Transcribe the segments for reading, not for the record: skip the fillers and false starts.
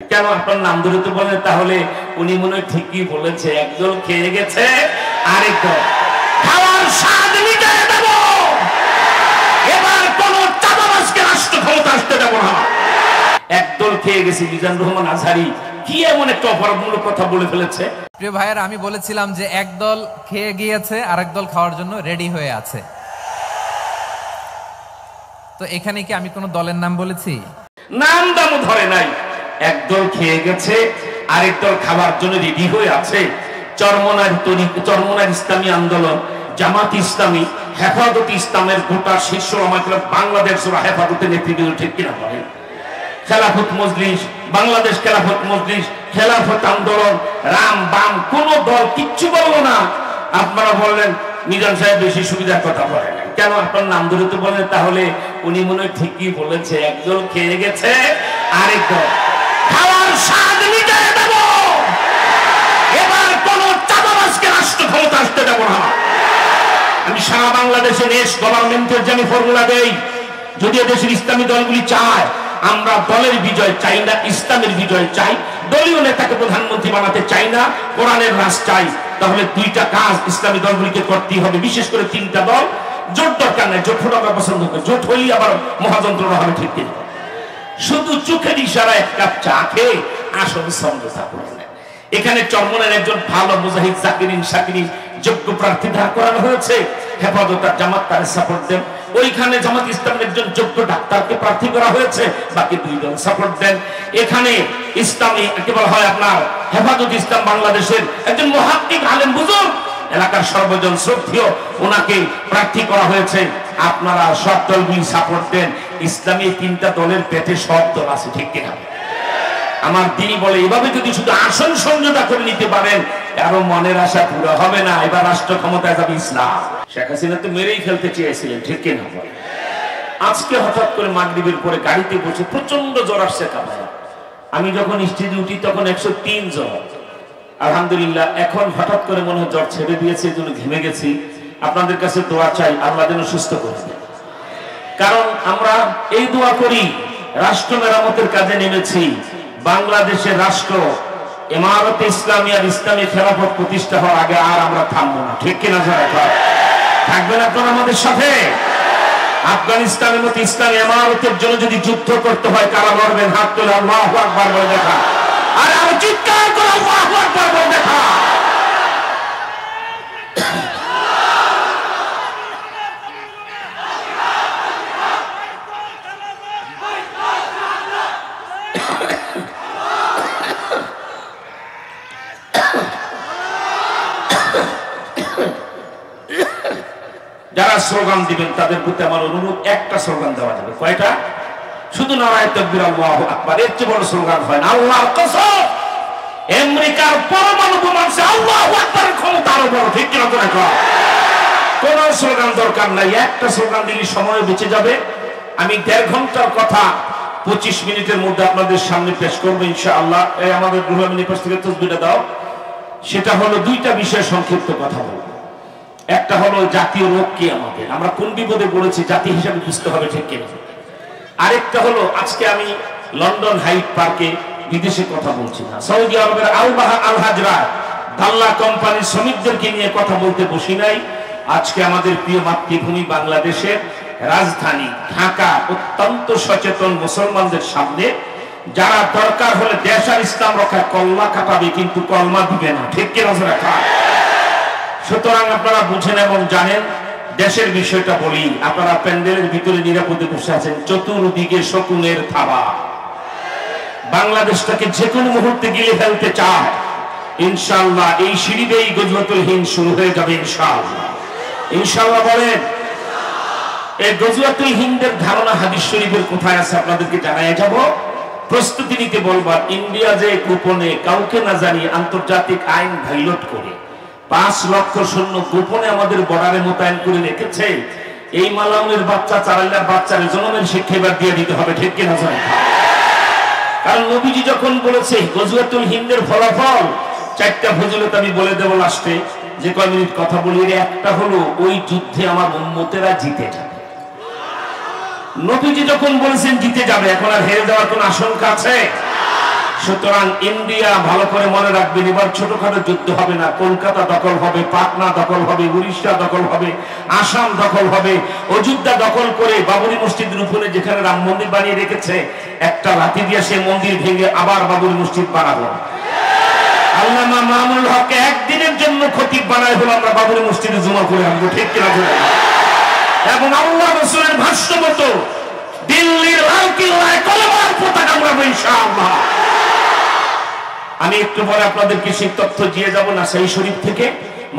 কেন আপনার নাম ধরে তো বলেন, তাহলে উনি মনে হয় ঠিকই বলেছে, একদল খেয়ে গেছে আরেক দল খাওয়ার স্বাদ মিটিয়ে দেব। এবার কোন চাঁদাবাজকে রাষ্ট্র ক্ষমতা আসতে দেব না। একদল খেয়ে গেছে। মিজানুর রহমান আজহারি কি এমন একটা অপরাধমূলক কথা বলে ফেলেছে। প্রিয় ভাইয়েরা, আমি বলেছিলাম যে একদল খেয়ে গিয়েছে, আরেক দল খাওয়ার জন্য রেডি হয়ে আছে। তো এখানে কি আমি কোন দলের নাম বলেছি? নাম দামও ধরে নাই। একদল খেয়ে গেছে, আরেক দল খাবার জন্য রেডি হয়ে আছে। চরমনার ইসলামী আন্দোলন, জামাত ইসলামী, হেফাজত ইসলামের গোটা শীর্ষ বাংলাদেশ হেফাজতের নেতৃবৃন্দ, ঠিক কিনা বলেন? খেলাফত মজলিস, বাংলাদেশ খেলাফত মজলিস, খেলাফত আন্দোলন, রাম বাম কোন দল কিচ্ছু বললো না। আপনারা বললেন মিজান সাহেব বেশি সুবিধার কথা বলেন। কেন আপনার নাম ধরে তো বলেন, তাহলে উনি মনে হয় ঠিকই বলেছে, একদল খেয়ে গেছে আরেক দল খাওয়ার স্বাদ মিটিয়ে দেব। এবার কোন চাঁদাবাজকে রাষ্ট্র ক্ষমতা আসতে দেব না। আমি সারা বাংলাদেশে দেশ গভর্নমেন্টের যে ফর্মুলা দেই, যদি দেশের ইসলামী দলগুলি চায়, আমরা দলের বিজয় চাই না, ইসলামের বিজয় চাই। দলীয় নেতাকে প্রধানমন্ত্রী বানাতে চাই না, কোরআনের রাজ চাই। তাহলে দুইটা কাজ ইসলামী দলগুলিকে করতেই হবে, বিশেষ করে তিনটা দল। জোট দরকার নাই, জোট আমরা পছন্দ করি, জোট হইলে আবার মহাযন্ত্রণা হবে, ঠিক কিনা? শুধু চোখের ইশারায় এক কাপ চা খেয়ে আসল সমঝোতা করে নেয়। এখানে চরমনের একজন ভালো মুজাহিদ জাকিরিন শাকিরিন যোগ্য প্রার্থী দাঁড় করানো হয়েছে। হেফাজত আর জামাত তার সাপোর্ট দেন। ওইখানে জামাত ইসলামের একজন যোগ্য ডাক্তারকে প্রার্থী করা হয়েছে, বাকি দুই দল সাপোর্ট দেন। এখানে ইসলামী কি বলা হয় আপনার হেফাজত ইসলাম বাংলাদেশের একজন মুহাক্কিক আলেম বুজুর্গ, এলাকার সর্বজন শ্রদ্ধেয়, ওনাকে প্রার্থী করা হয়েছে। আপনারা সব দলগুলি সাপোর্ট দেন। ইসলামী তিনটা দলের পেটে সব দল আছে, ঠিক কিনা? আমার দিনই বলে, এভাবে যদি শুধু আসন সমঝোতা করে নিতে পারেন, কারো মনের আশা পুরো হবে না। এবার রাষ্ট্র ক্ষমতায় যাবে ইসলাম। শেখ হাসিনা তো মেরেই ফেলতে চেয়েছিলেন, ঠিক কিনা? আজকে হঠাৎ করে মাগরিবের পরে গাড়িতে বসে প্রচন্ড জ্বর আসছে কাঁপায়। আমি যখন স্টেজে উঠি তখন 103 জ্বর। আলহামদুলিল্লাহ, এখন হঠাৎ করে মনে হয় জ্বর ছেড়ে দিয়েছে, এই জন্য ঘেমে গেছি। আপনাদের কাছে দোয়া চাই, আল্লাহ যেন সুস্থ করে দেন। কারণ আমরা এই দোয়া করি, রাষ্ট্র মেরামতের কাজে নেমেছি। বাংলাদেশের রাষ্ট্র ইমারতে ইসলামী আর ইসলামী খেলাফত প্রতিষ্ঠা হওয়ার আগে আর আমরা থামবো না, ঠিক কিনা? থাকবেন আপনারা আমাদের সাথে? আফগানিস্তানের মতো ইসলামী ইমারতের জন্য যদি যুদ্ধ করতে হয়, কারা লড়বেন? হাত তোলে আল্লাহু আকবার বলে দেখা। আর আমি চিৎকার করে আল্লাহু আকবার বলে দেখা। যারা স্লোগান দিবেন তাদের প্রতি আমার অনুরোধ, একটা স্লোগান দেওয়া যাবে। কয়টা? শুধু নারায়ে তাকবীর আল্লাহু আকবার, এর চেয়ে বড় স্লোগান হয় না। আল্লাহর কসম, আমেরিকার পরমাণু বোমা আছে, আল্লাহু আকবারের ক্ষমতা আরো বড়, ঠিক কিনা? কোন স্লোগান দরকার নাই, একটা স্লোগান দিলে সময় বেঁচে যাবে। আমি 1.5 ঘন্টার কথা 25 মিনিটের মধ্যে আপনাদের সামনে পেশ করবো ইনশাআল্লাহ। এই আমাদের গৃহমিনীর কাছ থেকে তসবিহটা দাও। সেটা হলো দুইটা বিষয় সংক্ষিপ্ত কথা বলবো। একটা হলো জাতীয় রোগ কি, আমাদের আমরা কোন বিপদে পড়েছি জাতি হিসাবে বুঝতে হবে, ঠিক কিনা? আরেকটা হলো, আজকে আমি লন্ডন হাইট পার্কে বিদেশে কথা বলছি না, সৌদি আরবের আল হাজরা দাল্লা কোম্পানির শ্রমিকদেরকে নিয়ে কথা বলতে বসি নাই। আজকে আমাদের প্রিয় মাতৃভূমি বাংলাদেশের রাজধানী ঢাকা অত্যন্ত সচেতন মুসলমানদের সামনে, যারা দরকার হলে দেশ আর ইসলাম রক্ষায় কলমা কাটাবে, কিন্তু কলমা দিবে না, ঠিক কিনা? সুতরাং আপনারা বুঝেন এবং জানেন। দেশের বিষয়টা বলি, আপনারা প্যান্ডেলের ভিতরে নিরাপদে বসে আছেন, চতুর্দিকে শকুনের থাবা। বাংলাদেশটাকে যে কোনো মুহূর্তে গিলে ফেলতে চায়। ইনশাআল্লাহ এই সিঁড়ি দিয়েই গজওয়াতুল হিন্দ শুরু হয়ে যাবে, ইনশাআল্লাহ। ইনশাআল্লাহ বলেন। এই গজওয়াতুল হিন্দের ধারণা হাদিস শরীফের কোথায় আছে আপনাদেরকে জানাই যাব। প্রস্তুতি নিতে বলবার, ইন্ডিয়া যে গোপনে কাউকে না জানিয়ে আন্তর্জাতিক আইন ভাইলেট করে 5 লক্ষ সৈন্য গোপনে আমাদের বর্ডারে মোতায়েন করে রেখেছে। এই মালাউনের বাচ্চা, চারাইলার বাচ্চার জনমের শিক্ষা এবার দিয়ে দিতে হবে, ঠিক কিনা? কারণ নবীজি যখন বলেছে গজওয়াতুল হিন্দের ফলাফল, 4টা ফজিলত আমি বলে দেব লাস্টে, যে কয় মিনিট কথা বলি। একটা হলো, ওই যুদ্ধে আমার উম্মতেরা জিতে যাবে। নবীজি যখন বলেছেন জিতে যাবে, এখন আর হেরে যাওয়ার কোন আশঙ্কা আছে? সুতরাং ইন্ডিয়া ভালো করে মনে রাখবেন, এবার ছোটখাটো যুদ্ধ হবে না। কলকাতা দখল হবে, পাটনা দখল হবে, উড়িষ্যা দখল হবে, আসাম দখল হবে। অযোধ্যা দখল করে বাবরি মসজিদের উপরে যেখানে রাম মন্দির বানিয়ে রেখেছে, একটা লাঠি দিয়ে সেই মন্দির ভেঙে আবার বাবরি মসজিদ বানাবো। আল্লামা মামুনুল হককে একদিনের জন্য খতিব বানায় হলো আমরা বাবরি মসজিদে জমা করে আনবো, ঠিক কিনা বলেন? এবং আল্লাহ রাসূলের ভাষ্য মতো দিল্লির লাল কিল্লায় কলেমার পতাকা উড়াবো ইনশাআল্লাহ। আমি একটু পরে আপনাদেরকে সেই তথ্য দিয়ে যাব না সেই শরীফ থেকে,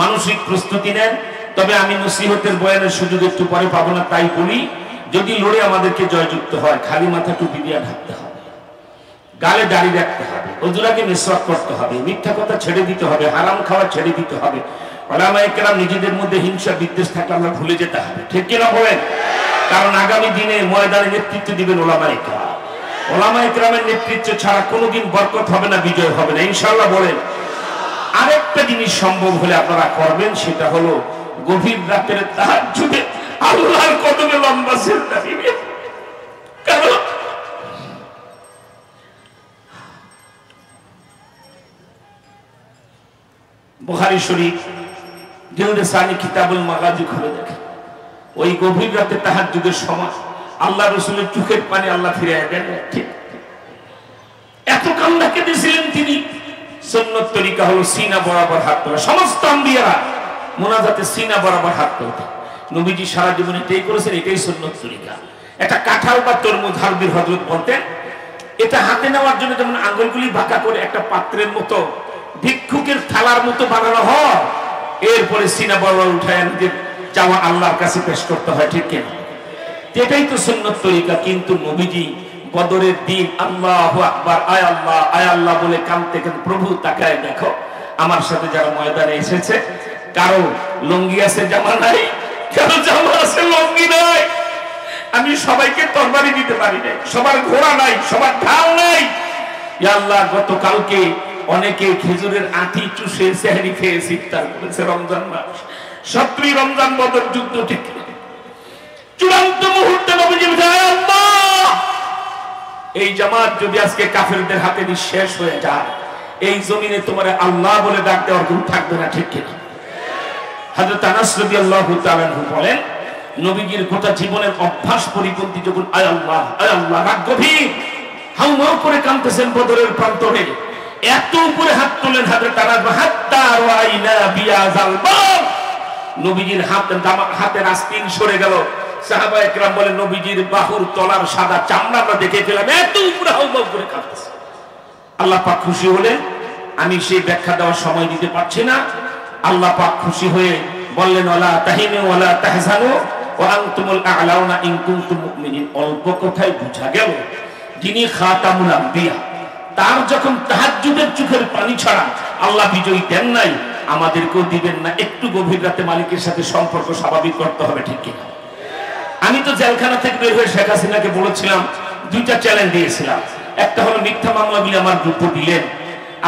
মানসিক প্রস্তুতি নেন। তবে আমি নসিহতের বয়ানের সুযোগ একটু পরে পাবো না, তাই বলি, যদি লড়ে আমাদেরকে জয়যুক্ত হয়, খালি মাথা টুপি দিয়ে ঢাকতে হবে, গালে দাড়ি রাখতে হবে, ওজুরাকে মিসওয়াক করতে হবে, মিথ্যা কথা ছেড়ে দিতে হবে, হারাম খাওয়া ছেড়ে দিতে হবে। ওলামায়ে কেরাম নিজেদের মধ্যে হিংসা বিদ্বেষ থাকলে আমরা ভুলে যেতে হবে, ঠিক কিনা বলেন? কারণ আগামী দিনে ময়দানে নেতৃত্ব দিবেন ওলামায়ে কেরাম। ওলামায়ে কেরামের নেতৃত্ব ছাড়া কোনোদিন বরকত হবে না, বিজয় হবে না, ইনশাআল্লাহ বলেন। আরেকটা জিনিস সম্ভব হলে আপনারা করবেন, সেটা হলো গভীর রাতের তাহাজ্জুদে আল্লাহর কদমে লম্বা সিজদা দিবেন। কারণ বুখারী শরীফ জিলদে সানি কিতাবুল মাগাজি খুলে দেখেন, ওই গভীর রাতে তাহাজ্জুদের সময় আল্লাহ রাসূলের চোখের পানি আল্লাহ ফিরিয়ে দেন। ঠিক এত কান্না কেঁদেছিলেন তিনি। সুন্নত তরিকা হলো সিনা বরাবর হাত তোলা। সমস্ত আম্বিয়ারা মুনাজাতে সিনা বরাবর হাত তোলা। নবীজি সারা জীবন এটাই করেছেন, এটাই সুন্নত তরিকা। একটা কাঁঠাল বা তরমুজ হারবির হযরত বলতেন, এটা হাতে নেওয়ার জন্য যেমন আঙ্গুলগুলি বাঁকা করে একটা পাত্রের মতো, ভিক্ষুকের থালার মতো বানানো হয়, এরপরে সিনা বরাবর উঠায় নিজের চাওয়া আল্লাহর কাছে পেশ করতে হয়, ঠিক কিনা? এটাই তো সুন্নত তরিকা। কিন্তু নবীজি বদরের দিন আল্লাহু আকবার, আয় আল্লাহ, আয় আল্লাহ বলে কাঁদতে কাঁদতে, প্রভু তাকায় দেখো আমার সাথে যারা ময়দানে এসেছে, কারো লুঙ্গি আছে জামা নাই, কারো জামা আছে লুঙ্গি নাই। আমি সবাইকে তরবারি দিতে পারি না, সবার ঘোড়া নাই, সবার ঢাল নাই। ইয়া আল্লাহ, গতকালকে অনেকে খেজুরের আঁটি চুষে সেহরি খেয়ে ইফতার করেছে, রমজান মাস, 17 রমজান বদর যুদ্ধ, ঠিক চূড়ান্ত মুহূর্তে নবীজি বলেন, আল্লাহ এই জামাত যদি আজকে কাফেরদের হাতে নিঃশেষ হয়ে যায়, এই জমিনে তোমার আল্লাহ বলে ডাক দেওয়ার কেউ থাকবে না, ঠিক কিনা? হযরত আনাস রাদিয়াল্লাহু তাআলা বলেন, নবীজির গোটা জীবনের অভ্যাস পরিপন্থী যখন আয় আল্লাহ, আয় আল্লাহ, রাগ গভীর, হাউমাউ করে কাঁদতেছেন বদরের প্রান্তরে, এত উপরে হাত তোলেন হযরত আনাস, হাত্তা রাইনা বিয়াজাল বাব, নবীজির হাতের আস্তিন সরে গেল। সাহাবায়ে কেরাম বলেন, নবীজির বাহুর তলার সাদা চামড়া আমরা দেখে ফেলাম, এত উপরে হাউমাউ করে কাঁদতেছে। আল্লাহ পাক খুশি হলেন। আমি সেই ব্যাখ্যা দেওয়ার সময় দিতে পারছি না। আল্লাহ পাক খুশি হয়ে বললেন, ওয়ালা তাহিনু ওয়ালা তাহজানু ওয়া আনতুমুল আ'লাউনা ইন কুনতুম মুমিনিন। অল্প কথায় বুঝা গেল, যিনি খাতামুল আম্বিয়া, তার যখন তাহাজ্জুদের চোখের পানি ছাড়া আল্লাহ বিজয় দেন নাই, আমাদেরকেও দিবেন না। একটু গভীর রাতে মালিকের সাথে সম্পর্ক স্বাভাবিক করতে হবে, ঠিক কিনা? আমি তো জেলখানা থেকে বের হয়ে শেখ হাসিনাকে বলেছিলাম, দুইটা চ্যালেঞ্জ দিয়েছিলাম। একটা হলো মিথ্যা মামলা বিলে আমার গ্রুপ দিলেন,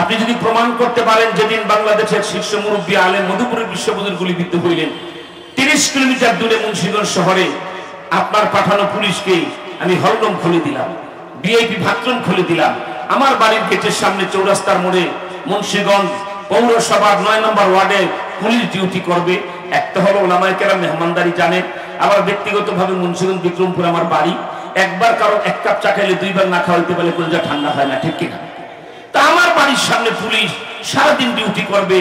আপনি যদি প্রমাণ করতে পারেন যেদিন বাংলাদেশের শীর্ষ মুরব্বী আলেম মধুপুরের বিশ্ববুদ্ধির গুলিবিদ্ধ হইলেন, 30 কিলোমিটার দূরে মুন্সিগঞ্জ শহরে আপনার পাঠানো পুলিশকে আমি হলরুম খুলে দিলাম, ভিআইপি ভাতরুম খুলে দিলাম। আমার বাড়ির গেটের সামনে চৌরাস্তার মোড়ে মুন্সিগঞ্জ পৌরসভার 9 নম্বর ওয়ার্ডে পুলিশ ডিউটি করবে। একটা হলো ওলামায়ে কেরাম মেহমানদারি জানেন, আবার ব্যক্তিগতভাবে মুন্সিগঞ্জ বিক্রমপুর আমার বাড়ি। একবার কারো এক কাপ চা খাইলে 2 বার না খাওয়াইতে পারলে কলিজা ঠান্ডা হয় না, ঠিক কিনা? তা আমার বাড়ির সামনে পুলিশ সারাদিন ডিউটি করবে,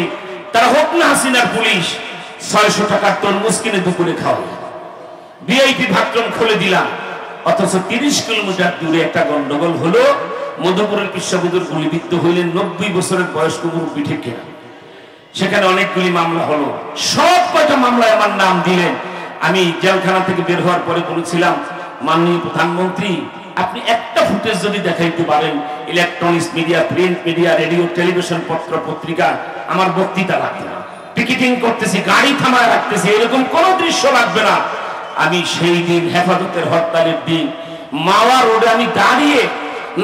তারা হোক না হাসিনার পুলিশ, 600 টাকার তরমুজ কিনে দুপুরে খাওয়াবে, ভিআইপি ভাতরুম খুলে দিলাম। অথচ 30 কিলোমিটার দূরে একটা গন্ডগোল হলো, মধুপুরের বিশ্ববুদ্ধির গুলিবিদ্ধ হইলেন 90 বছরের বয়স্ক মুরব্বী, ঠিক কিনা? সেখানে অনেকগুলি মামলা হলো, সব কয়টা মামলায় আমার নাম দিলেন। আমি জেলখানা থেকে বের হওয়ার পরে বলেছিলাম, মাননীয় প্রধানমন্ত্রী, আপনি একটা ফুটেজ যদি দেখাইতে পারেন, electronics media, print media, radio, television, পত্র পত্রিকা, আমার বক্তৃতা লাগবে না, পিকেটিং করতেছি, গাড়ি থামায় রাখতেছি, এরকম কোন দৃশ্য লাগবে না। আমি সেই দিন হেফাজতের হরতালের দিন মাওয়া রোডে আমি দাঁড়িয়ে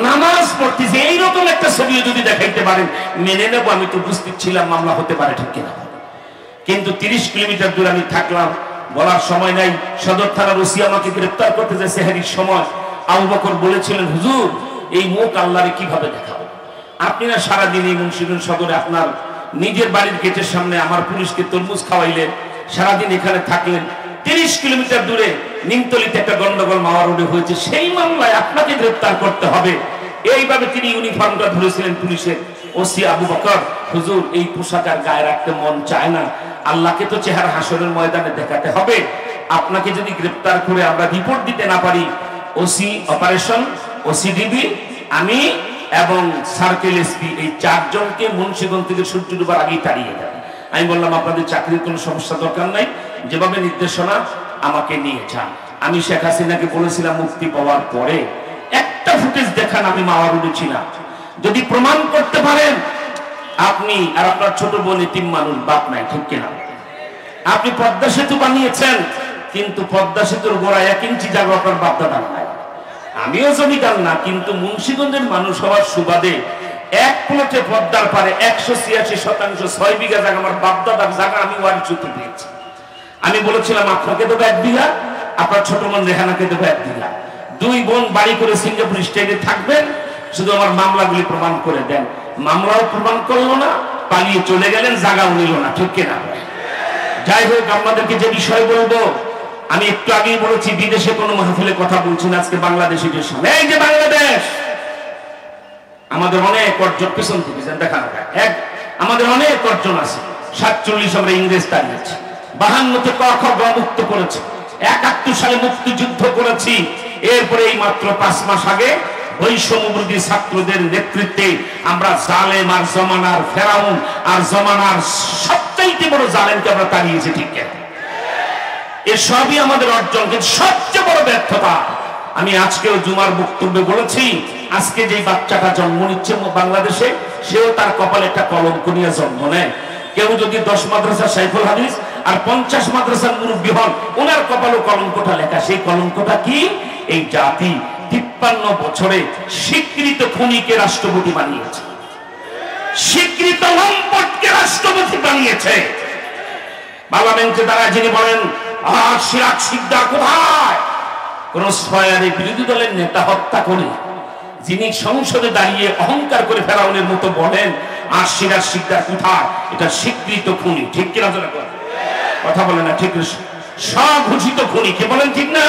নামাজ পড়তেছি, এইরকম একটা ছবিও যদি দেখাইতে পারেন মেনে নেবো। আমি তো উপস্থিত ছিলাম, মামলা হতে পারে, ঠিক কিনা? কিন্তু 30 কিলোমিটার দূরে আমি থাকলাম, বলার সময় নাই। সদর থানার ওসি আমাকে গ্রেফতার করতে যায় সেহরির সময়। আবু বকর বলেছিলেন, হুজুর এই মুখ আল্লাহরে কিভাবে দেখাবো? আপনি না সারাদিন এই মুন্সিগঞ্জ সদরে আপনার নিজের বাড়ির গেটের সামনে আমার পুলিশকে তরমুজ খাওয়াইলেন, সারাদিন এখানে থাকলেন। 30 কিলোমিটার দূরে নিমতলিতে একটা গন্ডগোল মাওয়া রোডে হয়েছে, সেই মামলায় আপনাকে গ্রেফতার করতে হবে। এইভাবে তিনি ইউনিফর্মটা ধরেছিলেন পুলিশের। ওসি আবু বকর, হুজুর এই পোশাক আর গায়ে রাখতে মন চায় না, আল্লাহকে তো চেহারা হাসরের ময়দানে দেখাতে হবে। আপনাকে যদি গ্রেফতার করে আমরা রিপোর্ট দিতে না পারি, ওসি অপারেশন, ওসি ডিবি, আমি এবং সার্কেল এসপি এই 4 জনকে মুন্সিগঞ্জ থেকে সূর্য ডুবার আগেই তাড়িয়ে দেন। আমি বললাম আপনাদের চাকরির কোনো সমস্যা দরকার নাই, যেভাবে নির্দেশনা আমাকে নিয়ে যান। আমি শেখ হাসিনাকে বলেছিলাম মুক্তি পাওয়ার পরে একটা ফুটেজ দেখান আমি মাওয়া রোডে ছিলাম, যদি প্রমাণ করতে পারেন আপনি আর আপনার ছোট বোন এতিম মানুষ, বাপ নাই, ঠিক কিনা? আপনি পদ্মা সেতু বানিয়েছেন, কিন্তু পদ্মা সেতুর গোড়ায় 1 ইঞ্চি জায়গা আপনার বাপদাদা নাই। আমিও জমিদার না, কিন্তু মুন্সিগঞ্জের মানুষ হওয়ার সুবাদে 1 প্লটে পদ্মার পারে 186% 6 বিঘা জায়গা আমার বাপদাদার জায়গা আমি ওয়ারিশ সূত্রে পেয়েছি। আমি বলেছিলাম আপনাকে দেবো 1 বিঘা, আপনার ছোট বোন রেহানাকে দেবো 1 বিঘা। 2 বোন বাড়ি করে সিঙ্গাপুর স্টেটে থাকবেন, শুধু আমার মামলাগুলি প্রমাণ করে দেন। মামলাও প্রমাণ করলো না, পালিয়ে চলে গেলেন, জায়গাও নিল না, ঠিক কিনা? যাই হোক, আপনাদেরকে যে বিষয় বলবো, আমি একটু আগেই বলেছি বিদেশে কোনো মাহফিলে কথা বলছি না, আজকে বাংলাদেশের সামনে। এই যে বাংলাদেশ, আমাদের অনেক অর্জন, পিছন থেকে দেখানো যায়, আমাদের অনেক অর্জন আছে। 47 আমরা ইংরেজ তাড়িয়েছি, 52-তে ক খ গ মুক্ত করেছে, 71 সালে মুক্তিযুদ্ধ করেছি। এরপরে এই মাত্র 5 মাস আগে বৈষম্যবিরোধী ছাত্রদের নেতৃত্বে আমরা জালেম আর জমানার ফেরাউন আর জমানার সবচাইতে বড় জালেমকে আমরা তাড়িয়েছি, ঠিক কিনা? এসবই আমাদের অর্জন, কিন্তু সবচেয়ে বড় ব্যর্থতা, আমি আজকেও জুমার বক্তব্যে বলেছি, আজকে যে বাচ্চাটা জন্ম নিচ্ছে বাংলাদেশে, সেও তার কপালে একটা কলঙ্ক নিয়ে জন্ম নেয়। কেউ যদি 10 মাদ্রাসা সাইফুল হাদিস আর 50 মাদ্রাসার মুরব্বী হন, ওনার কপালে কলঙ্কটা লেখা। সেই কলঙ্কটা কি? এই জাতি 53 বছরে স্বীকৃত খুনিকে রাষ্ট্রপতি বানিয়েছে, স্বীকৃত লম্পটকে রাষ্ট্রপতি বানিয়েছে। পার্লামেন্টে দাঁড়ায় যিনি বলেন, আর সিরাজ সিকদার কোথায়? কোন স্কয়ারে বিরোধী দলের নেতা হত্যা করে যিনি সংসদে দাঁড়িয়ে অহংকার করে ফেরাউনের মতো বলেন, আর সিরাজ সিকদার কোথায়? এটা স্বীকৃত খুনি, ঠিক কিনা? কথা বলে না, ঠিক? স্বঘোষিত খুনি, কে বলেন, ঠিক না?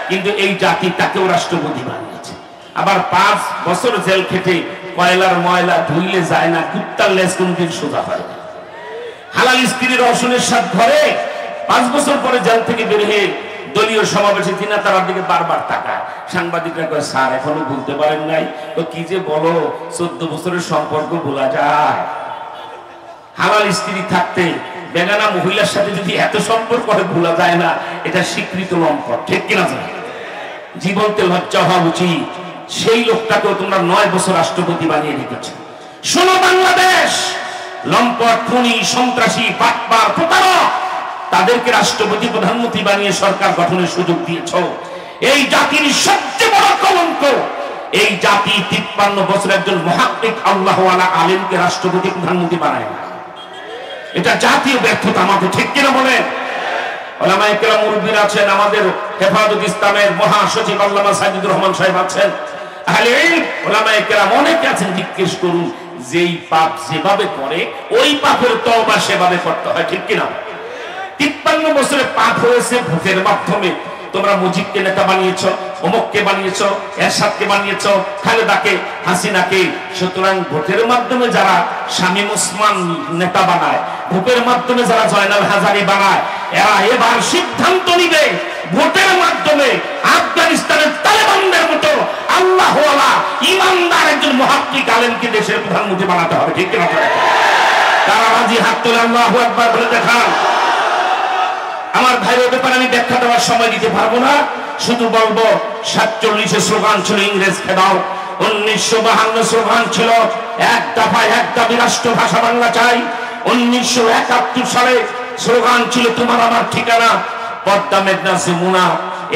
কিন্তু এই জাতি তাকেও রাষ্ট্রপতি বানিয়েছে। আবার 5 বছর জেল খেটে কয়লার ময়লা ধুইলে যায় না, কুত্তার লেজ কোনদিন সোজা হয় না। হালাল স্ত্রীর রসুনের সাথ ধরে 5 বছর পরে জেল থেকে বের হয়ে দলীয় সমাবেশে তিনি তার দিকে বারবার তাকায়। সাংবাদিকরা কয়, স্যার এখনো ভুলতে পারেন নাই? তো কি যে বলো, 14 বছরের সম্পর্ক ভোলা যায়? হালাল স্ত্রী থাকতে বেগানা মহিলার সাথে যদি এত সম্পর্ক হয় ভোলা যায় না, এটা স্বীকৃত লম্পট, ঠিক কিনা? জীবনতে লজ্জা হওয়া উচিত। সেই লোকটাকেও তোমরা 9 বছর রাষ্ট্রপতি বানিয়ে রেখেছ। শোনো বাংলাদেশ, লম্পট, খুনি, সন্ত্রাসী, বাটপার, প্রতারক, তাদেরকে রাষ্ট্রপতি প্রধানমন্ত্রী বানিয়ে সরকার গঠনের সুযোগ দিয়েছ। এই জাতির সবচেয়ে বড় কলঙ্ক, এই জাতি 53 বছর একজন মুহাক্কিক আল্লাহওয়ালা আলেমকে রাষ্ট্রপতি প্রধানমন্ত্রী বানায় না। এটা জাতীয় ব্যর্থতা আমাদের, ঠিক কিনা বলেন? ওলামায়ে কেরাম মুরব্বিরা আছেন, আমাদের হেফাজত ইসলামের মহাসচিব আল্লামা সাইদুর রহমান সাহেব আছেন, আহলে ইলম ওলামায়ে কেরাম অনেকে আছেন। জিজ্ঞেস করুন, যেই পাপ যেভাবে করে ওই পাপের তওবা সেভাবে করতে হয়, ঠিক কিনা? 53 বছরে পাপ হয়েছে ভোটের মাধ্যমে। তোমরা মুজিবকে নেতা বানিয়েছ, অমুককে বানিয়েছ, এরশাদকে বানিয়েছ, খালেদাকে, হাসিনাকে। সুতরাং ভোটের মাধ্যমে যারা শামীম ওসমান নেতা বানায়, ভোটের মাধ্যমে যারা জয়নাল হাজারী বানায়, এরা এবার সিদ্ধান্ত নিবে ভোটের মাধ্যমে আফগানিস্তানের তালেবানদের মতো আল্লাহওয়ালা ইমানদার একজন মুহাক্কিক আলেমকে দেশের প্রধানমন্ত্রী বানাতে হবে, ঠিক কিনা? তারা রাজি? হাত তুলে আল্লাহু আকবার বলে দেখান। আমার ভাইয়ের ব্যাপারে আমি ব্যাখ্যা দেওয়ার সময় দিতে পারবো না, শুধু বলবো 47-এ স্লোগান ছিল ইংরেজ খেদাও, 1952 স্লোগান ছিল এক দফায় এক দাবি, রাষ্ট্র ভাষা বাংলা চাই। 1971 সালে স্লোগান ছিল তোমার আমার ঠিকানা, পদ্মা মেঘনা যমুনা।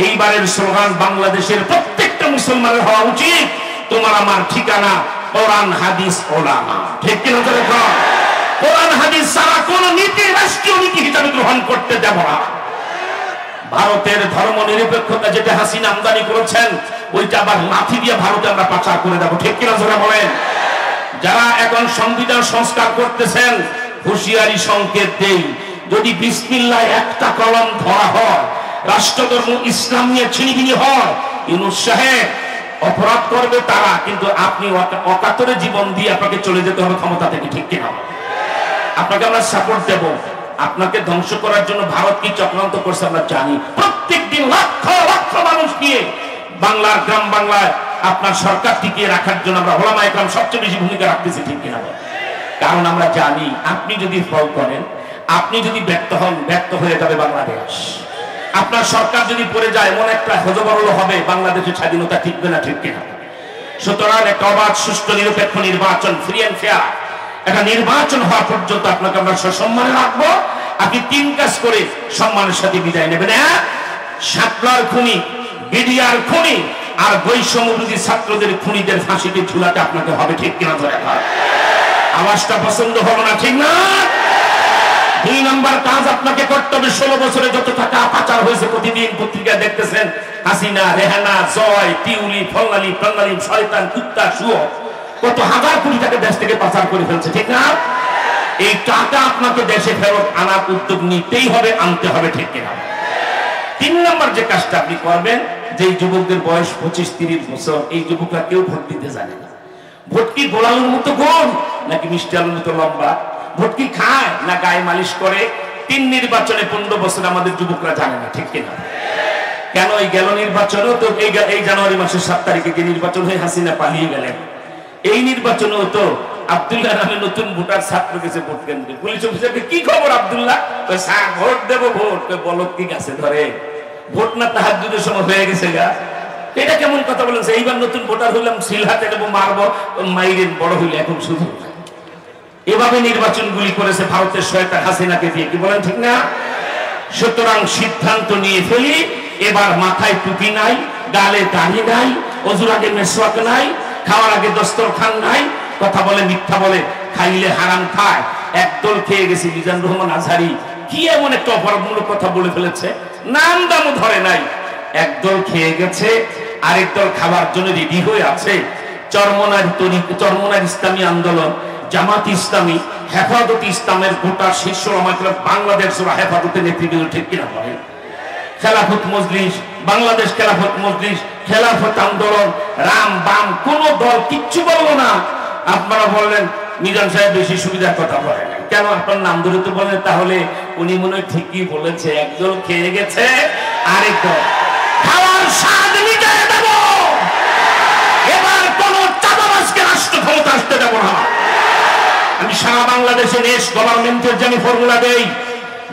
এইবারের স্লোগান বাংলাদেশের প্রত্যেকটা মুসলমানের হওয়া উচিত, তোমার আমার ঠিকানা কোরআন হাদিস ওলামা, ঠিক কিনা? কোরআন হাদিস ছাড়া কোন নীতি রাষ্ট্রীয় নীতি হিসাবে গ্রহণ করতে দেব না। ভারতের ধর্ম নিরপেক্ষতা যেটা হাসিনা আমদানি করেছেন, ওইটা আবার লাথি দিয়ে ভারতে আমরা পাচার করে দেবো, ঠিক কিনা? জোরে বলেন। যারা এখন সংবিধান সংস্কার করতেছেন, হুঁশিয়ারি সংকেত দেই, যদি বিসমিল্লাহ একটা কলম ধরা হয়, রাষ্ট্রধর্ম ইসলাম নিয়ে ছিনিবিনি হয়, ইউনূস সাহেব অপরাধ করবে তারা, কিন্তু আপনি অকাতরে জীবন দিয়ে আপনাকে চলে যেতে হবে ক্ষমতা থেকে, ঠিক কিনা? আপনাকে আমরা সাপোর্ট দেব। আপনাকে ধ্বংস করার জন্য ভারত কি চক্রান্ত করছে আমরা জানি। প্রত্যেকদিন লক্ষ লক্ষ মানুষ নিয়ে বাংলার গ্রাম বাংলায় আপনার সরকার টিকিয়ে রাখার জন্য আমরা ওলামায়ে কেরাম সবচেয়ে বেশি ভূমিকা রাখতেছি, ঠিক কিনা? কারণ আমরা জানি আপনি যদি ফল করেন, আপনি যদি ব্যর্থ হন, ব্যর্থ হয়ে যাবে বাংলাদেশ। আপনার সরকার যদি পড়ে যায়, এমন একটা হজবরল হবে, বাংলাদেশের স্বাধীনতা টিকবে না, ঠিক কিনা? সুতরাং একটা অবাধ সুষ্ঠু নিরপেক্ষ নির্বাচন, ফ্রি অ্যান্ড ফেয়ার একটা নির্বাচন হওয়া পর্যন্ত আপনাকে আমরা সসম্মানে রাখবো। আপনি 3 কাজ করে সম্মানের সাথে বিদায় নেবেন। শাপলার খুনি, বিডিআর খুনি আর বৈষম্যবিরোধী ছাত্রদের খুনিদের ফাঁসিতে ঝুলাতে আপনাকে হবে, ঠিক কিনা? ধরে আওয়াজটা পছন্দ হলো না, ঠিক না? 2 নম্বর কাজ আপনাকে করতে হবে, 16 বছরে যত টাকা পাচার হয়েছে প্রতিদিন পত্রিকায় দেখতেছেন, হাসিনা, রেহানা, জয়, টিউলি, ফল্লালি, প্রঙ্গালি, শয়তান, কুত্তা, শুয়োর, কত হাজার কোটি টাকা দেশ থেকে পাচার করে ফেলছে, ঠিক না? এই টাকা আপনাকে দেশে ফেরত আনার উদ্যোগ নিতেই হবে, আনতে হবে, ঠিক কিনা? 3 নম্বর যে কাজটা আপনি করবেন, যে যুবকদের বয়স 25-30 বছর, এই যুবকরা কেউ ভোট দিতে জানে না। ভোট কি গোলালুর মতো গোল নাকি মিষ্টি আলুর মতো লম্বা? ভোট কি খায় না গায়ে মালিশ করে? 3 নির্বাচনে 15 বছর আমাদের যুবকরা জানে না, ঠিক কিনা? কেন? এই গেল নির্বাচনও তো এই জানুয়ারি মাসের 7 তারিখে যে নির্বাচন হয়ে হাসিনা পালিয়ে গেলেন, এই নির্বাচনেও তো আব্দুল্লাহ নামে নতুন ভোটার ছাত্র গেছে ভোট কেন্দ্রে। পুলিশ অফিসারকে কি খবর আব্দুল্লাহ? স্যার ভোট দেবো। ভোট বলো কি গাছে ধরে? ভোট না তাহাজ্জুদের সময় হয়ে গেছে গা। এটা কেমন কথা বলেছে? এইবার নতুন ভোটার হইলাম, সিলহাতে দেবো, মারবো, মাইরেন, বড় হইলে এখন শুধু এভাবে নির্বাচনগুলি করেছে ভারতের শয়তান হাসিনাকে দিয়ে, কি বলেন, ঠিক না? সুতরাং সিদ্ধান্ত নিয়ে ফেলি, এবার মাথায় টুপি নাই, গালে দাড়ি নাই, অজুর আগে মেসওয়াক নাই, খাওয়ার আগে দস্তরখান নাই, কথা বলে, মিথ্যা বলে, খাইলে হারাম খায়। একদল খেয়ে গেছে, মিজানুর রহমান আজহারি কি এমন একটা অপরাধমূলক কথা বলে ফেলেছে, নাম দামও ধরে নাই। একদল খেয়ে গেছে, আরেক দল খাবার জন্য রেডি হয়ে আছে। চরমনার ইসলামী আন্দোলন, জামাত ইসলামী, হেফাজত ইসলামের গোটা শীর্ষ বাংলাদেশ হেফাজতের নেতৃবৃন্দ, ঠিক কিনা বলেন? খেলাফত মজলিস, বাংলাদেশ খেলাফত মজলিস, খেলাফত আন্দোলন, রাম বাম কোন দল কিচ্ছু বললো না। আপনারা বললেন মিজান সাহেব বেশি সুবিধার কথা বলেন, কেন? আপনার নাম ধরে তো বলেন। তাহলে উনি মনে হয় ঠিকই বলেছে, একদল খেয়ে গেছে, আরেক দল খাওয়ার স্বাদ মিটায় দেব। এবার কোন চাঁদাবাজকে রাষ্ট্র ক্ষমতা আসতে দেব না। আমি সারা বাংলাদেশে দেশ গভর্নমেন্টের যে ফর্মুলা দেই,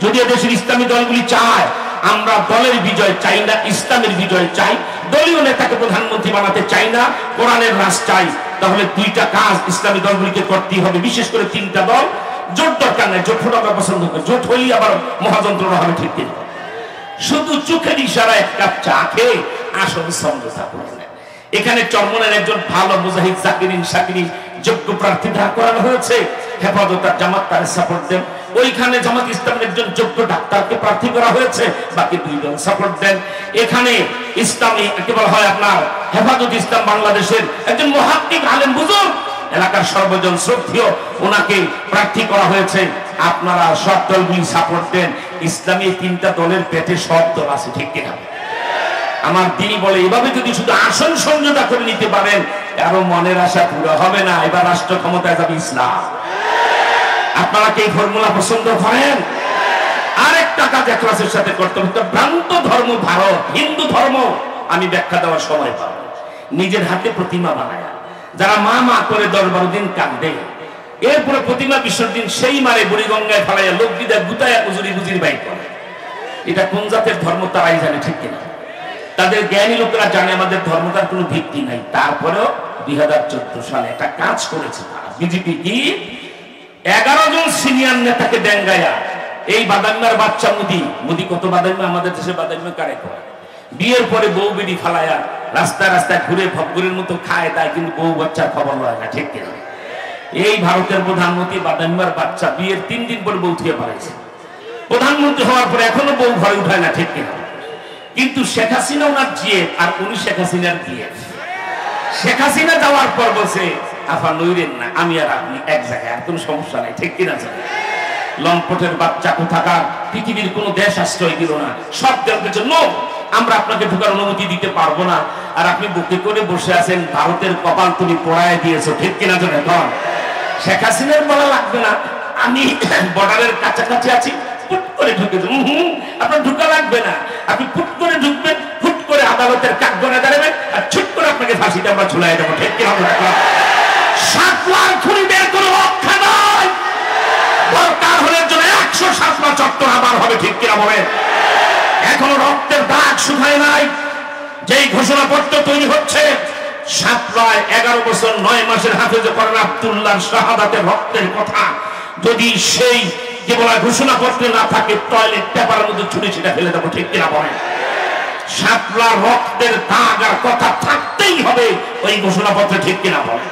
যদি দেশের ইসলামী দলগুলি চায়, আমরা দলের বিজয় চাই না, ইসলামের বিজয় চাই। দলীয় নেতাকে প্রধানমন্ত্রী বানাতে চাই না, কোরআনের রাজ চাই। তাহলে 2টা কাজ ইসলামী দলগুলিকে করতেই হবে, বিশেষ করে 3টা দল। জোট দরকার নাই, জোট ফোটা আমরা পছন্দ করি, জোট হলেই আবার মহাযন্ত্রণা হবে, ঠিক কিনা? শুধু চোখের ইশারা 1 কাপ চা খেয়ে আসল সমঝোতা করে নেন। এখানে চরমনের একজন ভালো মুজাহিদ জাকিরিন শাকিরিন যোগ্য প্রার্থী দাঁড় করানো হয়েছে, হেফাজত আর জামাত তার সাপোর্ট দেন। ওইখানে জামাত ইসলামের একজন যোগ্য ডাক্তারকে প্রার্থী করা হয়েছে, বাকি 2 দল সাপোর্ট দেন। এখানে ইসলামী কি বলা হয় আপনার হেফাজত ইসলাম বাংলাদেশের একজন মুহাক্কিক আলেম বুজুর্গ, এলাকার সর্বজন শ্রদ্ধেয়, ওনাকে প্রার্থী করা হয়েছে। আপনারা সব দলগুলি সাপোর্ট দেন। ইসলামী 3টা দলের পেটে সব দল আছে, ঠিক কিনা? আমার দিনই বলে, এভাবে যদি শুধু আসন সমঝোতা করে নিতে পারেন, কারো মনের আশা পুরো হবে না। এবার রাষ্ট্র ক্ষমতায় যাবে ইসলাম। আপনারা কি এই ফর্মুলা পছন্দ করেন? আরেকটা কাজ এখলাসের সাথে করতে হবে। ভ্রান্ত ধর্ম ভারত, হিন্দু ধর্ম আমি ব্যাখ্যা দেওয়ার সময় পাবো। নিজের হাতে প্রতিমা বানায়, যারা মা মা করে 10-12 দিন কাঁদে, এরপরে প্রতিমা বিসর্জন সেই মারে বুড়িগঙ্গায় ফেলাইয়া লোক বিদায় গুতায়া উজুরি বুজির বাই করে। এটা কোন জাতের ধর্ম তারাই জানে, ঠিক কিনা? তাদের জ্ঞানী লোকেরা জানে আমাদের ধর্মটার কোনো ভিত্তি নাই। তারপরেও 2014 সালে একটা কাজ করেছে তারা, বিজেপি কি 11 জন সিনিয়র নেতাকে ডেঙ্গায়া, এই বাদাইমার বাচ্চা মুদি কত বাদাইমা, আমাদের দেশে বাদাইমা কারে করে, বিয়ের পরে বউ বিড়ি ফালায়া রাস্তায় রাস্তায় ঘুরে ভবগুরের মতো খায়, তাই কিন্তু বউ বাচ্চার খবর লয় না, ঠিক কিনা? এই ভারতের প্রধানমন্ত্রী বাদাইমার বাচ্চা বিয়ের 3 দিন পরে বউ থুয়ে পালাইছে। প্রধানমন্ত্রী হওয়ার পরে এখনো বউ ঘরে উঠায় না, ঠিক কিনা? কিন্তু শেখ হাসিনা ওনার জিএফ আর উনি শেখ হাসিনার জিএফ। শেখ হাসিনা যাওয়ার পর বলছে আফা নইরেন না, আমি আর আপনি এক জায়গায়, আর কোনো সমস্যা নাই, ঠিক কিনা জানি? লম্পটের বাচ্চা কোথাকার, পৃথিবীর কোন দেশ আশ্রয় দিল না, সব দেশের জন্য আমরা আপনাকে ঢোকার অনুমতি দিতে পারবো না। আর আপনি বুকে করে বসে আছেন, ভারতের কপাল তুমি পোড়ায় দিয়েছো, ঠিক কিনা জানি? এখন শেখ হাসিনার বলা লাগবে না, আমি বর্ডারের কাছাকাছি আছি, ফুট করে ঢুকে আপনার ঢুকা লাগবে না, আপনি ফুট করে ঢুকবেন, ফুট করে আদালতের কাঠগড়ায় দাঁড়াবেন, আর ছুট করে আপনাকে ফাঁসিতে আমরা ঝুলাই দেবো, ঠিক কিনা? 7 লাখ খুনি বের করে রক্ষা নয়, দরকার হলে জন্য 107 লাখ চত্বর আবার হবে, ঠিক কিনা বলেন? এখনো রক্তের দাগ শুকায় নাই। যেই ঘোষণাপত্র তৈরি হচ্ছে, 11 বছর 9 মাসের হাফেজে কোরআন আব্দুল্লাহ শাহাদাতের রক্তের কথা যদি সেই যে বলা ঘোষণাপত্রে না থাকে, টয়লেট পেপারের মধ্যে ছুটে সেটা ফেলে দেবো, ঠিক কিনা বলেন? 7 রক্তের দাগ আর কথা থাকতেই হবে ওই ঘোষণাপত্রে, ঠিক কিনা বলেন?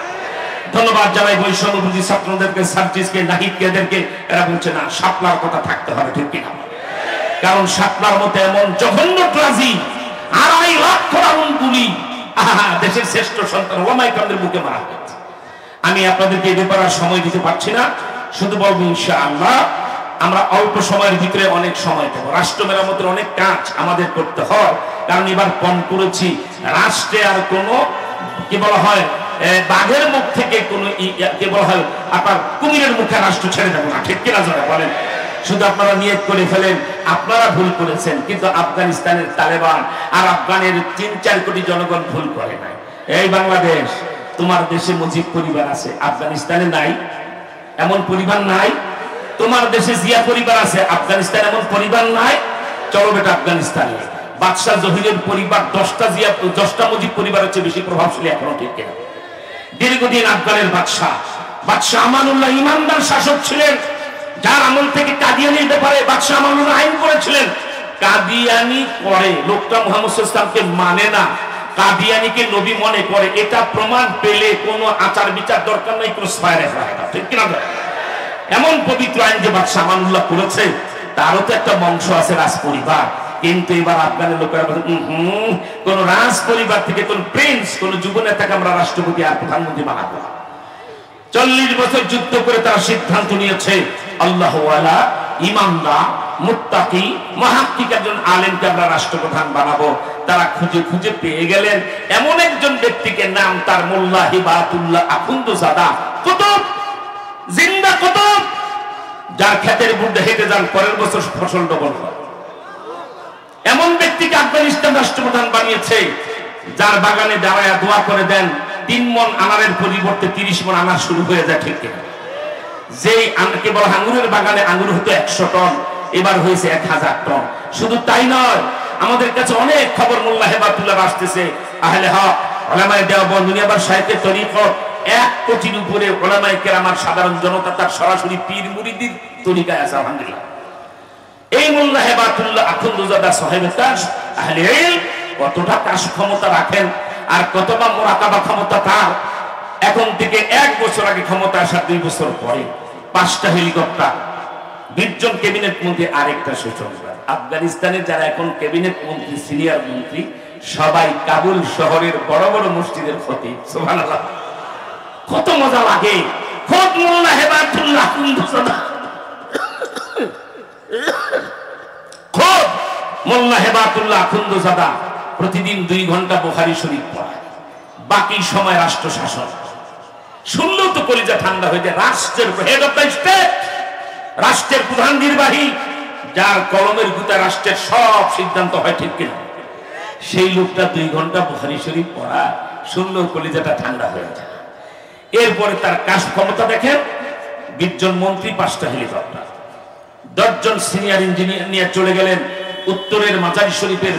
ধন্যবাদ জানাই বৈষম্যবিরোধী ছাত্রদেরকে, সার্জিসকে, নাহিদকে, এদেরকে। এরা বলছে না, 7 কথা থাকতে হবে, ঠিক কিনা? কারণ 7 মতো এমন জঘন্য ট্রাজি, 2.5 লক্ষ রাউন্ড গুলি দেশের শ্রেষ্ঠ সন্তান ওলামায়ে বুকে মারা হয়েছে। আমি আপনাদেরকে এই ব্যাপারে সময় দিতে পারছি না, শুধু বলবো ইনশাআল্লাহ আমরা অল্প সময়ের ভিতরে অনেক সময় দেবো। রাষ্ট্র মেরামতের অনেক কাজ আমাদের করতে হয়, কারণ এবার কম করেছি। রাষ্ট্রে আর কোনো কি বলা হয়, বাঘের মুখ থেকে কোনো কি বলা হয়, আপনার কুমিরের মুখে রাষ্ট্র ছেড়ে দেবো না, ঠিক কিনা যারা বলেন? শুধু আপনারা নিয়ত করে ফেলেন, আপনারা ভুল করেছেন, কিন্তু আফগানিস্তানের তালেবান আর আফগানের 3-4 কোটি জনগণ ভুল করে নাই। এই বাংলাদেশ, তোমার দেশে মুজিব পরিবার আছে, আফগানিস্তানে নাই, এমন পরিবার নাই। তোমার দেশে জিয়া পরিবার আছে, আফগানিস্তানে এমন পরিবার নাই। চলো বেটা আফগানিস্তানে, বাদশাহ জহিরের পরিবার 10টা মুজিব পরিবারের চেয়ে বেশি প্রভাবশালী এখনো, ঠিক কিনা? দীর্ঘদিন আফগানের বাদশাহ আমানুল্লাহ ইমানদার শাসক ছিলেন, যার আমল থেকে কাদিয়ানির ব্যাপারে বাদশাহ আমানুল্লাহ আইন করেছিলেন। কাদিয়ানি করে লোকটা মুহাম্মদ সাল্লাল্লাহু আলাইহি ওয়াসাল্লামকে মানে না, কাদিয়ানিকে নবী মনে করে। এটা প্রমাণ পেলে কোনো আচার বিচার দরকার নাই, কোনো স্পায়ারে হয় না, ঠিক কিনা? এমন পবিত্র আইন যে বাদশাহ আমানুল্লাহ করেছে, তারও তো একটা বংশ আছে, রাজ পরিবার। কিন্তু এবার আফগানের লোকেরা বলে কোন রাজ পরিবার থেকে, কোন প্রিন্স, কোন যুব নেতাকে আমরা রাষ্ট্রপতি আর প্রধানমন্ত্রী বানাবো না। 40 বছর যুদ্ধ করে তারা সিদ্ধান্ত নিয়েছে, আল্লাহওয়ালা, ইমানদার, মুত্তাকি, মুহাক্কিক একজন আলেমকে আমরা রাষ্ট্রপ্রধান বানাবো। তারা খুঁজে খুঁজে পেয়ে গেলেন এমন একজন ব্যক্তিকে, নাম তার মোল্লা হিবাতুল্লাহ আখুন্দজাদা কুতুব, জিন্দা কুতুব, যার ক্ষেতের মধ্যে হেঁটে যান, পরের বছর ফসল ডবল হয়। এমন ব্যক্তিকে আফগানিস্তান রাষ্ট্রপ্রধান বানিয়েছে, যার বাগানে দাঁড়ায় দোয়া করে দেন 3 মণ আনারের পরিবর্তে 30 মণ আনার শুরু হয়ে যায়, ঠিক কিনা? যেই কেবল আঙ্গুরের বাগানে আঙ্গুর হতো 100 টন, এবার হয়েছে 1000 টন। শুধু তাই নয়, আমাদের কাছে অনেক খবর মোল্লা হেবাতুল্লাহ আসতেছে, আহলে হক, উলামায়ে দেওবন্দ, দুনিয়াবার সাহিত্যের তরিকত 1 কোটির উপরে উলামায়ে কেরাম, সাধারণ জনতা তার সরাসরি পীর মুরিদির তরিকায় আছে, আলহামদুলিল্লাহ। এই মোল্লা হেবাতুল্লাহ আখুন্দজাদা সাহেবের তাস আহলে ইলম কতটা কাশ ক্ষমতা রাখেন আর কতটা মুরাকাবা ক্ষমতা তার। এখন থেকে 1 বছর আগে ক্ষমতা আসার 2 বছর পরে 5টা হেলিকপ্টার, 20 জন ক্যাবিনেট মন্ত্রী, আরেকটা সুসংবাদ, আফগানিস্তানের যারা এখন ক্যাবিনেট মন্ত্রী, সিনিয়র মন্ত্রী, সবাই কাবুল শহরের বড় বড় মসজিদের খতিব। সুবহানাল্লাহ, কত মজা লাগে। খোদ মোল্লা হেবাতুল্লাহ আখুন্দজাদা, খোদ মোল্লা হেবাতুল্লাহ আখুন্দজাদা প্রতিদিন 2 ঘন্টা বুখারী শরীফ পড়ায়, বাকি সময় রাষ্ট্র শাসন। শুনলেও তো কলিজা ঠান্ডা হয়ে যায়। রাষ্ট্রের হেড অফ দ্য স্টেট, রাষ্ট্রের প্রধান নির্বাহী, যার কলমের গুতা রাষ্ট্রের সব সিদ্ধান্ত হয়, ঠিক কিনা? সেই লোকটা 2 ঘন্টা বুখারী শরীফ পড়া, শুনলেও কলিজাটা ঠান্ডা হয়ে যায়। এরপরে তার কাজ ক্ষমতা দেখেন, 20 জন মন্ত্রী, 5টা হেলিকপ্টার, 10 জন সিনিয়র ইঞ্জিনিয়ার নিয়ে চলে গেলেন উত্তরের মাজারি শরীফের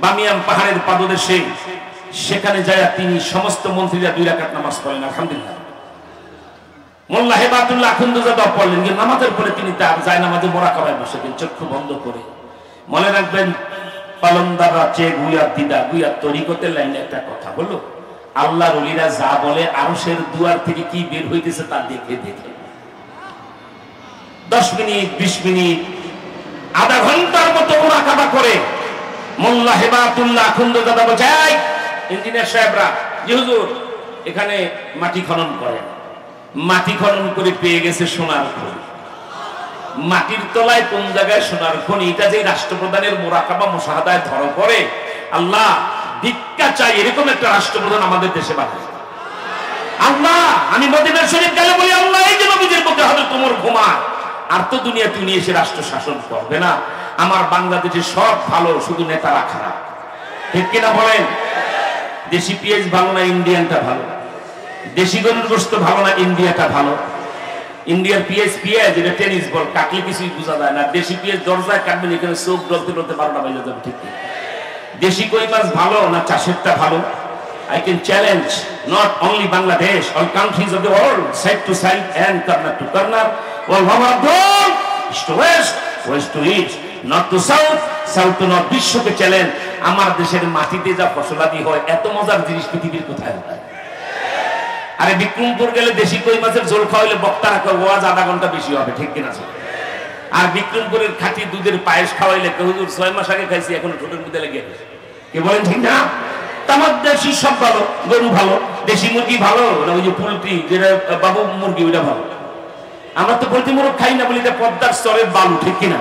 বামিয়ান পাহাড়ের পাদদেশে। সেখানে যায় তিনি সমস্ত মন্ত্রীরা 2 রাকাত নামাজ পড়েন, আলহামদুলিল্লাহ। মোল্লা হেবাতুল্লাহ আখুন্দজাদা পড়লেন, কিন্তু নামাজের পরে তিনি তার যায় নামাজে মুরাকাবায় বসেছেন, চক্ষু বন্ধ করে। মনে রাখবেন, পালনদাররা চেয়ে গুয়ার দিদা, গুয়ার তরিকতের লাইনে একটা কথা বলো, আল্লাহর ওলিরা যা বলে আরশের দুয়ার থেকে কি বের হইতেছে তা দেখে দেখে 10 মিনিট, 20 মিনিট, আধা ঘন্টার মতো মুরাকাবা করে মোল্লা হেবাতুল্লাহ আখুন্দজাদা বলছে, ইঞ্জিনিয়ার সাহেবরা, জি হুজুর, এখানে মাটি খনন করেন, মাটি খনন করে পেয়ে গেছে সোনার খনি। মাটির তলায় কোন জায়গায় সোনার খনি, এটা যে রাষ্ট্রপ্রধানের মোরাকাবা মুশাহাদায় ধরা পড়ে, আল্লাহ ভিক্ষা চাই এরকম একটা রাষ্ট্রপ্রধান আমাদের দেশে বানায়। আল্লাহ আমি মদিনা শরীফ গেলে বলি, আল্লাহ এই যে নবীদের মধ্যে হযরত ওমর ঘুমায়, আর তো দুনিয়া তুই নিয়ে এসে রাষ্ট্র শাসন করবে না। আমার বাংলাদেশে সব ভালো, শুধু নেতারা খারাপ, ঠিক কিনা বলেন? দেশি পেঁয়াজ ভালো না ইন্ডিয়ানটা ভালো? দেশি গরুর গোশত ভালো না ইন্ডিয়াটা ভালো? ইন্ডিয়ার পেঁয়াজ পেঁয়াজ, এটা টেনিস বল, কাটলে কিছুই বোঝা যায় না। দেশি পেঁয়াজ দরজায় কাটবেন, এখানে চোখ ডলতে ডলতে 12টা বেজে যাবে, ঠিক কিনা? দেশি কই মাছ ভালো না চাষেরটা ভালো? I can challenge not only Bangladesh, all countries of the world, side to side and corner to corner, all over the world, east to west, west to east, north to south, south to north. বিশ্বকে challenge, আমার দেশের মাটিতে যা ফসলাদি হয়, এত মজার জিনিস পৃথিবীর কোথায় হয়? আরে বিক্রমপুর গেলে দেশি কই মাছের ঝোল খাওয়াইলে বক্তারা ওয়াজ আধা ঘন্টা বেশি হবে, ঠিক কিনা? আর বিক্রমপুরের খাঁটি দুধের পায়েস খাওয়াইলে হুজুর 6 মাস আগে খাইছি, এখন ছোটের মধ্যে লেগে গেছে। কে বলেন ঠিক না? আমার দেশি সব ভালো, গরু ভালো, দেশি মুরগি ভালো না ওই যে পোল্ট্রি যেটা বাবু মুরগি ওইটা ভালো। আমরা তো পোল্ট্রি মুরগ খাই না বলি, এটা পদ্মার স্তরের বালু, ঠিক কিনা?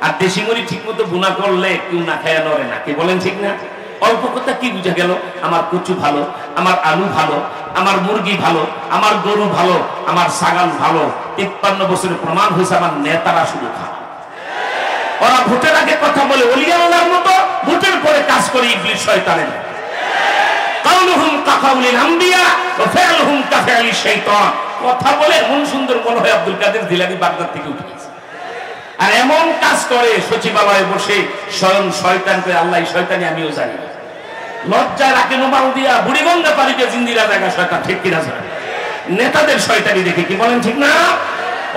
আর দেশি মুরগি ঠিক মতো বুনা করলে কেউ না খায় নড়ে না, কে বলেন ঠিক না? অল্প কথা কি বুঝা গেল? আমার কচু ভালো, আমার আলু ভালো, আমার মুরগি ভালো, আমার গরু ভালো, আমার ছাগল ভালো। 53 বছরের প্রমাণ হয়েছে আমার নেতারা শুধু খায়। ওরা ভোটের আগে কথা বলে ওলিয়া আল্লাহর মতো, ভোটের পরে কাজ করে ইবলিস শয়তানের। কাউলুহুম কাকাউলিল আম্বিয়া ওয়া ফি'লুহুম কাফি'লিশ শাইতান। কথা বলে মন সুন্দর মনে হয় আব্দুল কাদের জিলানী বাগদাদ থেকে উঠে গেছে। আর এমন কাজ করে সচিবালয়ে বসে স্বয়ং শয়তানকে, আল্লাহ শয়তানি আমিও জানি, লজ্জা রাখে নোমাল দিয়া বুড়িগঙ্গা পানিতে জিন্দিরা জায়গা শয়তান, ঠিক কিনা? নেতাদের শয়তানি দেখে, কি বলেন ঠিক না?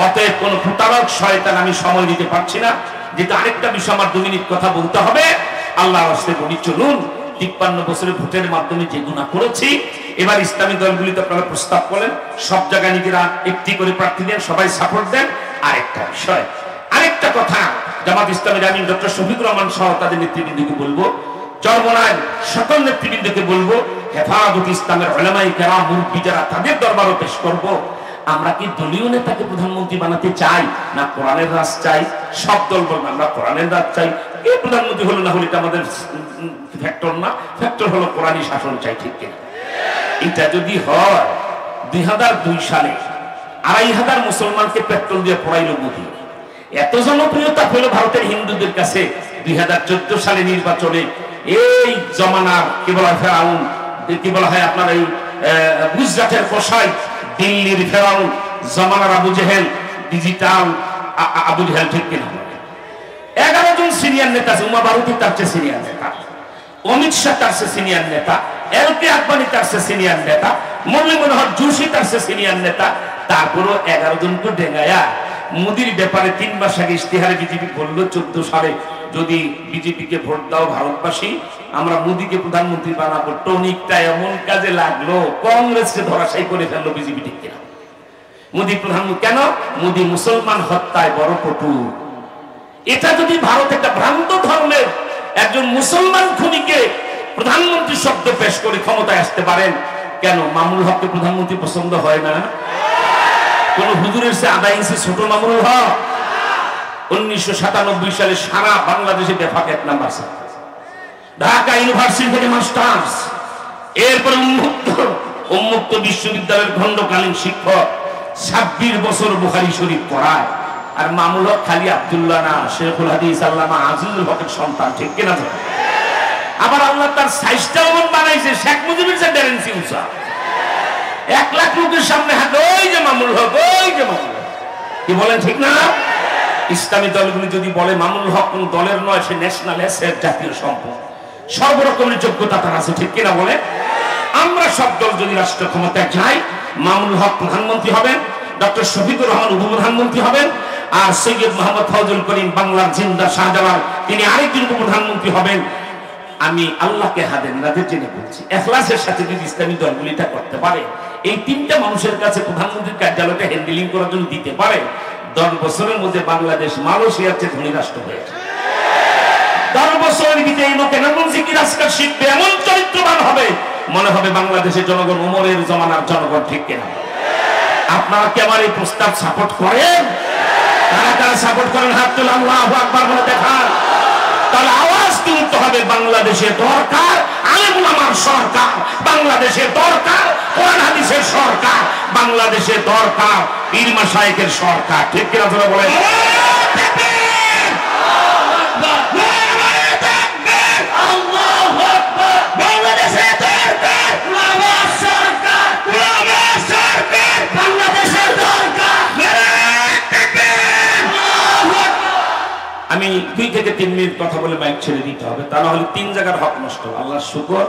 অতএব কোন প্রতারক শয়তান আমি সময় দিতে পারছি না। যেটা আরেকটা বিষয় আমার 2 মিনিট কথা বলতে হবে। আল্লাহর রাস্তায় বলি চলুন, 53 বছরের ভোটের মাধ্যমে যে গুনাহ করেছি, এবার ইসলামী দলগুলিতে আপনারা প্রস্তাব করেন, সব জায়গায় নিজেরা একটি করে প্রার্থী দেন, সবাই সাপোর্ট দেন। আরেকটা বিষয়, আরেকটা কথা, জামাত ইসলামীর আমিন ডক্টর শফিকুর রহমান সহ তাদের নেতৃবৃন্দকে বলবো, চরমনায় সকল নেতৃবৃন্দকে বলবো, হেফাজত ইসলামের উলামায়ে কেরাম মুরব্বি যারা, তাদের দরবারও পেশ করব। আমরা কি দলীয় নেতাকে প্রধানমন্ত্রী বানাতে চাই না কোরআনের রাজ চাই? সব দল বলবো আমরা কোরআনের রাজ চাই। কে প্রধানমন্ত্রী হলো না হলে এটা আমাদের ফ্যাক্টর না, ফ্যাক্টর হলো কোরআনী শাসন চাই, ঠিক কিনা? এটা যদি হয়, 2002 সালে 2500 মুসলমানকে পেট্রোল দিয়ে পোড়াইল মোদি। এত জনপ্রিয়তা পেল ভারতের হিন্দুদের কাছে 2014 সালে নির্বাচনে। এই জমানার কি বলা হয় ফেরাউন, কি বলা হয় আপনার এই গুজরাটের কসাই, দিল্লির ফেরাউন, জমানার আবু জেহেল, ডিজিটাল আবু জেহেল, ঠিক কিনা? 11 জন সিনিয়র নেতা আছে। উমা বারুতি তার চেয়ে সিনিয়র নেতা, অমিত শাহ তার চেয়ে সিনিয়র নেতা, এলকে আদবানি তার চেয়ে সিনিয়র নেতা, মুরলী মনোহর যোশী তার চেয়ে সিনিয়র নেতা। তারপরও 11 জনকে ডেঙ্গায়া মোদির ব্যাপারে 3 মাস আগে ইশতেহারে বিজেপি বললো 14 সালে যদি বিজেপিকে ভোট দাও ভারতবাসী, আমরা মোদিকে প্রধানমন্ত্রী বানাবো। টনিকটা এমন কাজে লাগলো, কংগ্রেসকে ধরাশায়ী করে ফেললো বিজেপি, ঠিক কিনা? মোদি প্রধানমন্ত্রী কেন? মোদি মুসলমান হত্যায় বড় পটু। এটা যদি ভারত একটা ভ্রান্ত ধর্মের একজন মুসলমান খুনিকে প্রধানমন্ত্রী শব্দ পেশ করে ক্ষমতায় আসতে পারেন, কেন মামুনুল হককে প্রধানমন্ত্রী পছন্দ হয় না? কোন হুজুরের সে আধা ইঞ্চি ছোট মামুনুল হক? 1997 সালে সারা বাংলাদেশে বেফাক 1 নাম্বার, ঢাকা ইউনিভার্সিটি থেকে মাস্টার্স, এরপরে উন্মুক্ত বিশ্ববিদ্যালয়ের খণ্ডকালীন শিক্ষক, 26 বছর বুখারী শরীফ পড়ায়। আর মামুনুল হক খালি আব্দুল্লাহ না, শেখুল হাদিস আল্লামা আজিজুল হকের সন্তান, ঠিক কিনা? আবার আল্লাহ তার সাইজটা এমন বানাইছে, শেখ মুজিবের যে ডেরেন্সি উঁচা, 1 লাখ লোকের সামনে হাত, ওই যে মামুনুল হক, ওই যে মামুনুল হক, কি বলেন ঠিক না? ইসলামী দলগুলি যদি বলে মামুনুল হক কোন দলের নয়, সে ন্যাশনাল অ্যাসেট, জাতীয় সম্পদ, সর্বরকমের যোগ্যতা তার আছে, ঠিক কিনা বলে? আমরা সব দল যদি রাষ্ট্র ক্ষমতায় যাই, মামুনুল হক প্রধানমন্ত্রী হবেন, ডক্টর শফিকুর রহমান উপপ্রধানমন্ত্রী হবেন, আর সৈয়দ মোহাম্মদ ফজল করিম বাংলার জিন্দা শাহজালাল তিনি আরেকজন উপপ্রধানমন্ত্রী হবেন। আমি আল্লাহকে হাদের নাদের জেনে বলছি, এখলাসের সাথে যদি ইসলামী দলগুলিটা করতে পারে, এই 3টা মানুষের কাছে প্রধানমন্ত্রীর কার্যালয়টা হ্যান্ডেলিং করার জন্য দিতে পারে, 10 বছরের মধ্যে বাংলাদেশ মালয়েশিয়ার চেয়ে ধনী রাষ্ট্র হয়েছে। 10 বছরের ভিতরে এই লোকে এমন জিকির আজকাল শিখবে, এমন চরিত্রবান হবে, মনে হবে বাংলাদেশের জনগণ উমরের জমানার জনগণ, ঠিক কিনা? আপনারা কি আমার এই প্রস্তাব সাপোর্ট করেন? কারা কারা সাপোর্ট করেন হাত তুলে আল্লাহু আকবার বলে দেখান। তাহলে আওয়াজ তুলতে হবে, বাংলাদেশে দরকার আলেম ওলামার সরকার, বাংলাদেশে দরকার কোরআন হাদিসের সরকার, বাংলাদেশে দরকার পীর মাশায়েখের সরকার, ঠিক কিনা জোরে বলেন? আমি 2 থেকে 3 মিনিট কথা বলে মাইক ছেড়ে দিতে হবে, তা না হলে 3 জায়গার হক নষ্ট। আল্লাহর শুকর,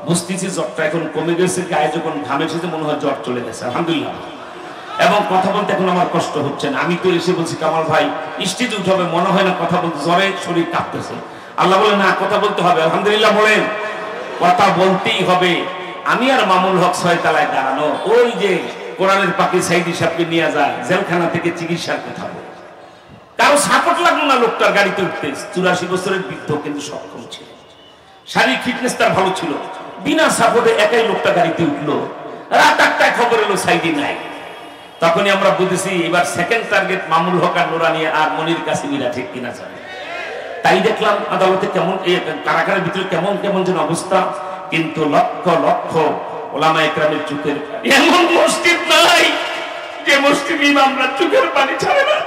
বুঝতেছি জ্বরটা এখন কমে গেছে, গায়ে যখন ঘাম এসেছে মনে হয় জ্বর চলে গেছে, আলহামদুলিল্লাহ। এবং কথা বলতে এখন আমার কষ্ট হচ্ছে না। আমি তো এসে বলছি কামাল ভাই স্টেজে উঠে হবে, মনে হয় না কথা বলতে, জ্বরে শরীর কাঁপতেছে। আল্লাহ বলে না, কথা বলতে হবে, আলহামদুলিল্লাহ বলেন, কথা বলতেই হবে। আমি আর মামুল হক 6 তলায় দাঁড়ানো, ওই যে কোরআনের পাখি সাইদি সাহেবকে নিয়ে যায় জেলখানা থেকে চিকিৎসার কথা বলে, কারো সাপোর্ট লাগলো না লোকটার গাড়িতে উঠতে। 84 বছরের বৃদ্ধ, কিন্তু সক্ষম ছিল, শারীরিক ফিটনেস তার ভালো ছিল। বিনা সাপোর্টে একাই লোকটা গাড়িতে উঠলো। রাত 8টায় খবর এলো সাইদি নাই। তখনই আমরা বুঝেছি এবার সেকেন্ড টার্গেট মামুল হক আর নুরানি আর মনির কাসিমিরা, ঠিক কিনা জানে। তাই দেখলাম আদালতে কেমন, কারাগারের ভিতরে কেমন কেমন যেন অবস্থা। কিন্তু লক্ষ লক্ষ ওলামা ইকরামের চোখের, এমন মসজিদ নাই যে মসজিদ ইমামরা চোখের পানি ছাড়ে না।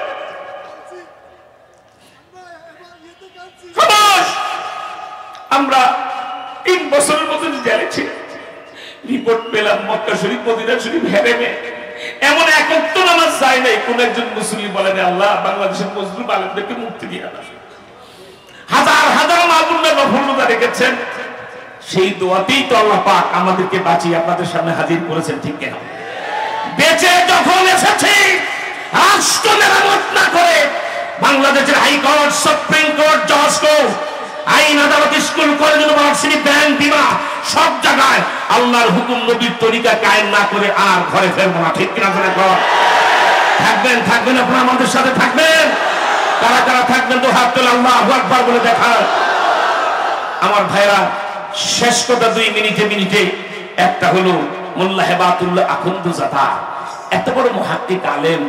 আমরা 3 বছরের মতো জেলে ছিলাম। রিপোর্ট পেলাম মক্কা শরীফ, মদিনা শরীফ, হেরেমে এমন একত্র নামাজ যায় নাই। কোন একজন মুসলিম বলেন আল্লাহ বাংলাদেশের মজলুম আলেমদেরকে মুক্তি দিয়ে দাও। হাজার হাজার মাহবুবরা নফলতা রেখেছেন, সেই দোয়াতেই তো আল্লাহ পাক আমাদেরকে বাঁচিয়ে আপনাদের সামনে হাজির করেছেন, ঠিক কিনা? বেঁচে যখন এসেছি রাষ্ট্র মেরামত না করে বাংলাদেশের হাইকোর্ট, সুপ্রিম কোর্ট, জজ কোর্ট, আইন আদালত, স্কুল, কলেজ, ইউনিভার্সিটি, ব্যাংক, বিমা সব জায়গায় আল্লাহর হুকুম নবীর তরিকা কায়েম না করে আর ঘরে ফেরবো না, ঠিক কিনা? থাকবেন থাকবেন আপনারা আমাদের সাথে থাকবেন। কারা কারা থাকবেন তো হাত তোলে আল্লাহু আকবার বলে দেখান। আমার ভাইরা, শেষ কথা 2 মিনিটে একটা হলো মোল্লা হেবাতুল্লাহ আখুন্দুজাদা, এত বড় মুহাক্কিক আলেম।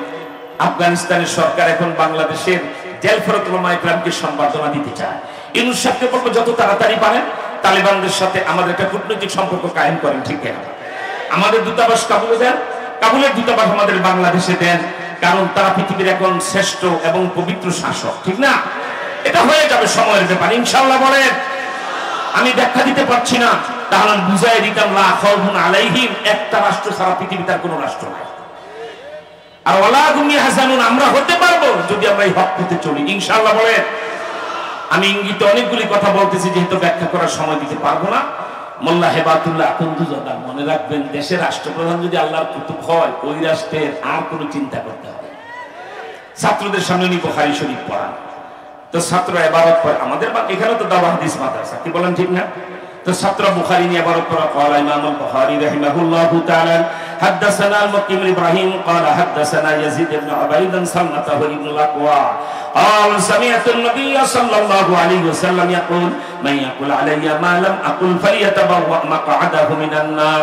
আফগানিস্তানের সরকার এখন বাংলাদেশের জেলফরত উলামা ইকরামকে সম্বর্ধনা দিতে চায়। ইউনূস সাহেবকে বলবো যত তাড়াতাড়ি পারেন তালিবানদের সাথে আমাদের একটা কূটনৈতিক সম্পর্ক কায়েম করেন, ঠিক কিনা? আমাদের দূতাবাস কাবুলে দেন, কাবুলের দূতাবাস আমাদের বাংলাদেশে দেন, কারণ তারা পৃথিবীর এখন শ্রেষ্ঠ এবং পবিত্র শাসক, ঠিক না? এটা হয়ে যাবে সময়ের ব্যাপার, ইনশাআল্লাহ বলেন। আমি ব্যাখ্যা দিতে পারছি না, তাহলে বুঝাই দিতাম লা খাউফুন আলাইহিম, একটা রাষ্ট্র সারা পৃথিবীতে আর কোনো রাষ্ট্র নাই। আর ওয়ালা হুম ইয়াহজানুন, আমরা হতে পারবো যদি আমরা এই হক পথে চলি, ইনশাআল্লাহ বলেন। আমি ইঙ্গিতে অনেকগুলি কথা বলতেছি, যেহেতু ব্যাখ্যা করার সময় দিতে পারবো না। মোল্লা হেবাতুল্লাহ আখুন্দুজাদা, মনে রাখবেন দেশের রাষ্ট্রপ্রধান যদি আল্লাহর কুতুব হয়, ওই রাষ্ট্রের আর কোনো চিন্তা করতে হবে। ছাত্রদের সামনে উনি বুখারী শরীফ পড়ান, তো ছাত্র ইবারত পড়ে। আমাদের এখানে তো দাওয়া হাদিস মাদ্রাসা, কি বলেন, ঠিক না? তো ছাত্র বুখারী নিয়ে ইবারত পড়া। قال امام البخاري رحمه الله تعالى حدثنا المقيم بن ابراهيم قال حدثنا يزيد بن عبيد سمته ابن الاقوى قال سمعت النبي صلى الله عليه وسلم يقول من يقول علي ما لم اقل فليتبوأ مقعده من النار।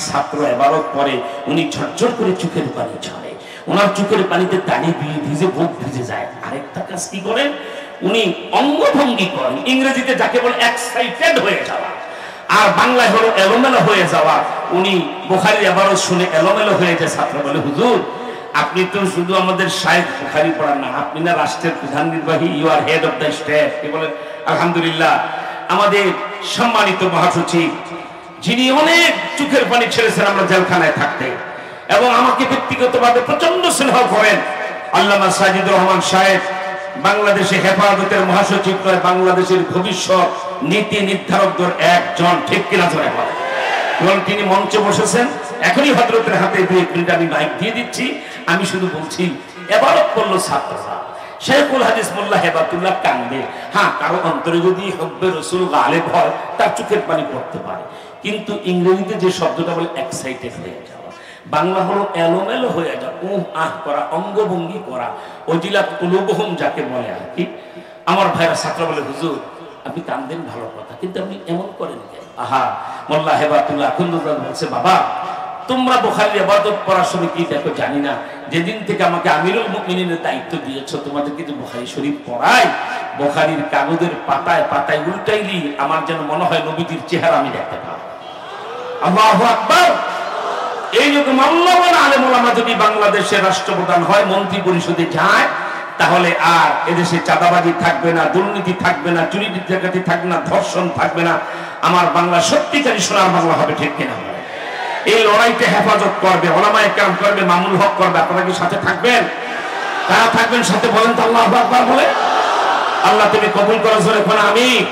ছাত্র ইবারত পড়ে, উনি ঝরঝর করে চোখের পানি ঝরে, ওনার চোখের পানিতে দাড়ি ভিজে, বুক ভিজে যায়। আরেকটা কাজ কি করেন, উনি অঙ্গভঙ্গি করেন, ইংরেজিতে যাকে বলে এক্সাইটেড হয়ে যাওয়া, আর বাংলায় হলো এলোমেলো হয়ে যাওয়া। উনি বুখারীর ইবারত শুনে এলোমেলো হয়ে যায়। ছাত্র বলে হুজুর আপনি তো শুধু আমাদের শায়েখ বুখারী পড়ান না, আপনি না রাষ্ট্রের প্রধান নির্বাহী, you are head of the state. কি বলেন? আলহামদুলিল্লাহ। আমাদের সম্মানিত মহাসচিব, যিনি অনেক চোখের পানি ছেড়েছেন আমরা জেলখানায় থাকতে, এবং আমাকে ব্যক্তিগতভাবে প্রচন্ড স্নেহ করেন, আল্লামা সাজিদুর রহমান সাহেব বাংলাদেশে হেফাজতের মহাসচিব নয়, বাংলাদেশের ভবিষ্যৎ নীতি নির্ধারকদের একজন, ঠিক কিনা জোরে বলেন। এবং তিনি মঞ্চে বসেছেন, এখনই হযরতের হাতে 2 মিনিট আমি মাইক দিয়ে দিচ্ছি। আমি শুধু বলছি, ইবারত পড়লো ছাত্ররা, শেখুল হাদিস মোল্লা হেবাতুল্লাহ কান্দে। হ্যাঁ, কারো অন্তরে যদি হব্বে রাসূল গালেব হয়, তার চোখের পানি পড়তে পারে, কিন্তু ইংরেজিতে যে শব্দটা বলে এক্সাইটেড হয়ে যাওয়া, বাংলা হলো এলোমেলো হয়ে যাওয়া, আহ করা, অঙ্গভঙ্গি করা, ওজিলাত কুলুবহুম যাকে বলে আর কি। আমার ভাইরা ছাত্র বলে হুজুর আপনি কান্দেন ভালো কথা, কিন্তু আপনি এমন করেন কেন? আহা, মোল্লা হেবাতুল্লাহ আখুন্দুজান বলছে, বাবা তোমরা বুখারীর ইবাদত পড়ার সময় কি দেখো জানি না, যেদিন থেকে আমাকে আমিরুল মুমিনিনের দায়িত্ব দিয়েছো তোমাদের কিন্তু বুখারী শরীফ পড়াই, বুখারীর কাগজের পাতায় পাতায় উল্টাইলি আমার যেন মনে হয় নবীজির চেহারা আমি দেখতে পাই। আল্লাহু আকবার। এই যুগে মাওলানা আলেম ওলামা যদি বাংলাদেশের রাষ্ট্রপ্রধান হয়, মন্ত্রী পরিষদে যায়, তাহলে আর এদেশে চাঁদাবাজি থাকবে না, দুর্নীতি থাকবে না, চুরি ডাকাতি থাকবে না, ধর্ষণ থাকবে না। আমার বাংলা সত্যিকারী সোনার বাংলা হবে, ঠিক কিনা? এই লড়াইতে হেফাজত করবে, ওলামায়ে কেরাম করবে, মামুল হক করবে। আপনারা কি সাথে থাকবেন? কারা থাকবেন সাথে বলেন তো আল্লাহু আকবার বলে। আল্লাহ তুমি কবুল করো, জোরে বলেন আমিন।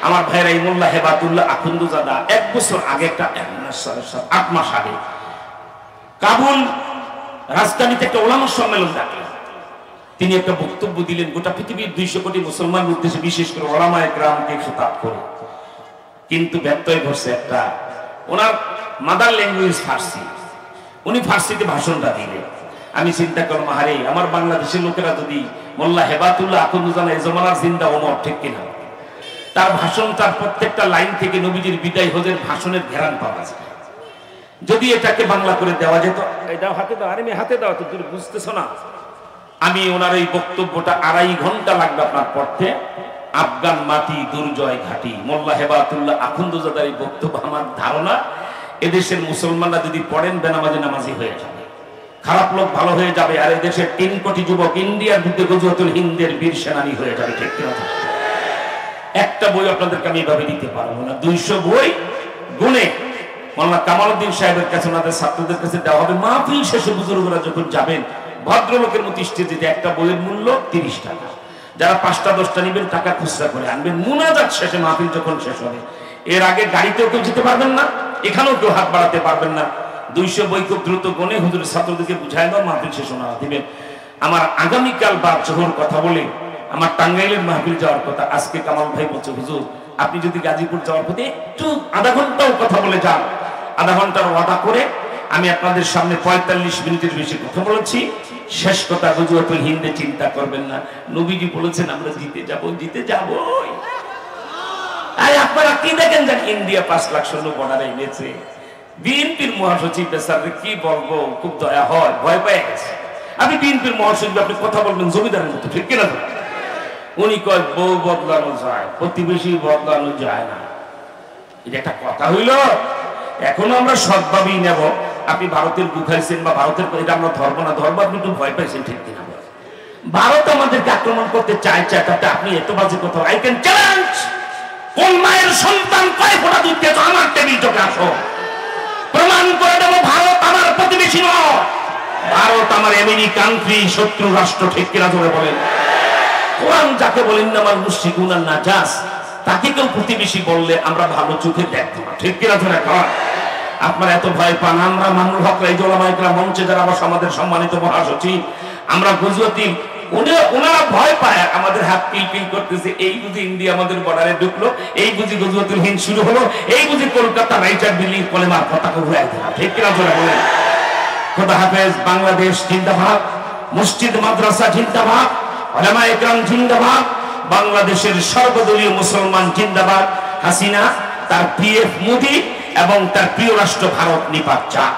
আমার ভাইরা, এই মোল্লা হেবাতুল্লাহ আখুন্দুজাদা 1 বছর আগে, 8 মাস আগে কাবুল রাজধানীতে একটা ওলামা সম্মেলন ডাকলেন। তিনি একটা বক্তব্য দিলেন গোটা পৃথিবীর 200 কোটি মুসলমানের উদ্দেশ্যে, বিশেষ করে ওলামায়ে কেরামকে খেতাব করে। কিন্তু ব্যত্যয় ঘটছে একটা, ওনার মাদার ল্যাঙ্গুয়েজ ফার্সি, উনি ফার্সিতে ভাষণটা দিলেন। আমি চিন্তা করলাম, আরে আমার বাংলাদেশের লোকেরা যদি মোল্লা হেবাতুল্লাহ আখুন্দুজাদা এই জমানার জিন্দা ওমর, ঠিক কিনা? তার ভাষণ, তার প্রত্যেকটা লাইন থেকে নবীজির বিদায় হজের ভাষণের ঘেরান পাওয়া যায়। যদি এটাকে বাংলা করে দেওয়া যেত, এটাও হাতে দাও, আরে আমি হাতে দাও, তো তুমি বুঝতেছো না। আমি ওনার এই বক্তব্যটা 2.5 ঘন্টা লাগবে আপনার পড়তে। আফগান মাটি দুর্জয় ঘাটি, মোল্লা হেবাতুল্লাহ আখুন্দুজাদার এই বক্তব্য, আমার ধারণা এদেশের মুসলমানরা যদি পড়েন বেনামাজি নামাজি হয়ে যাবে, খারাপ লোক ভালো হয়ে যাবে, আর এদেশের 3 কোটি যুবক ইন্ডিয়ার বিরুদ্ধে গজওয়াতুল হিন্দের বীর সেনানী হয়ে যাবে, ঠিক কিনা? একটা বই আপনাদেরকে আমি এভাবে দিতে পারবো না, 200 বই গুনে মোল্লা কামালউদ্দিন সাহেবের কাছে, ওনাদের ছাত্রদের কাছে দেওয়া হবে। মাহফিল শেষে বুজুর্গরা যখন যাবেন, ভদ্রলোকের মতো স্টেজে একটা বইয়ের মূল্য 30 টাকা। যারা 5টা 10টা নিবেন টাকা খুচরা করে আনবেন। মুনাজাত শেষে মাহফিল যখন শেষ হবে, এর আগে গাড়িতেও কেউ যেতে পারবেন না, এখানেও কেউ হাত বাড়াতে পারবেন না। 200 বই খুব দ্রুত গনে হুজুরের ছাত্রদেরকে বুঝায় দাও, মাহফিল শেষ ওনারা দিবেন। আমার আগামীকাল বা জোহর কথা বলে আমার টাঙ্গাইলের মাহফিল যাওয়ার কথা। আজকে কামাল ভাই বলছে, হুজুর আপনি যদি গাজীপুর যাওয়ার পথে একটু আধা ঘন্টাও কথা বলে যান, আধা ঘন্টার ওয়াদা করে আমি আপনাদের সামনে 45 মিনিটের বেশি কথা বলেছি। শেষ কথা, গজওয়াতুল হিন্দে চিন্তা করবেন না, নবীজি বলেছেন আমরা জিতে যাব, জিতে যাবই। আরে আপনারা কি দেখেন যে ইন্ডিয়া 5 লাখ সৈন্য বর্ডারে এনেছে, বিএনপির মহাসচিব বেচারে কি বলবো, খুব দয়া হয়, ভয় পেয়ে গেছে। আপনি বিএনপির মহাসচিব, আপনি কথা বলবেন জমিদারের মতো, ঠিক কিনা? উনি কয় বউ বদলানো যায়, প্রতিবেশী বদলানো যায় না। এটা একটা কথা হইল? এখনো আমরা সৎভাবেই নেব। আপনি ভারতের গুখাইছেন বা ভারতের, এটা আমরা ধরবো না, ধরবো আপনি একটু ভয় পাইছেন, ঠিক কিনা? ভারত আমাদেরকে আক্রমণ করতে চায়, তাতে আপনি এত বাজে কথা। আই ক্যান চ্যালেঞ্জ, কোন মায়ের সন্তান কয় ফোঁটা দুধ খেয়েছো, আমার টেবিল চোখে আসো, প্রমাণ করে দেবো ভারত আমার প্রতিবেশী নয়, ভারত আমার এমিনি কান্ট্রি, শত্রু রাষ্ট্র, ঠিক কিনা ধরে বলেন? কোরআন যাকে বলেন না আমার মুশরিকুন আর নাজাস, তাকে কেউ প্রতিবেশী বললে আমরা ভালো চোখে দেখবো না, ঠিক কিনা ধরে কর। আপনারা এত ভয় পান, আমরা মামুল হক এই ওলামায়ে কেরাম মঞ্চে যারা আমাদের সম্মানিত মহাসচিব, আমরা গুজরাতি, ওনারা ভয় পায়, আমাদের হাত পিল করতেছে। এই বুঝি ইন্ডিয়া আমাদের বর্ডারে ঢুকলো, এই বুঝি গজওয়াতুল হিন্দ শুরু হলো, এই বুঝি কলকাতা রাইটার বিল্ডিং কলেমার পতাকা উড়ায় দিলাম, ঠিক কিনা ধরে বলেন? খোদা হাফেজ। বাংলাদেশ জিন্দাবাদ, মসজিদ মাদ্রাসা জিন্দাবাদ, ওলামায়ে কেরাম জিন্দাবাদ, বাংলাদেশের সর্বদলীয় মুসলমান জিন্দাবাদ। হাসিনা, তার পিএফ মোদি এবং তার প্রিয় রাষ্ট্র ভারত নিপাত চাক।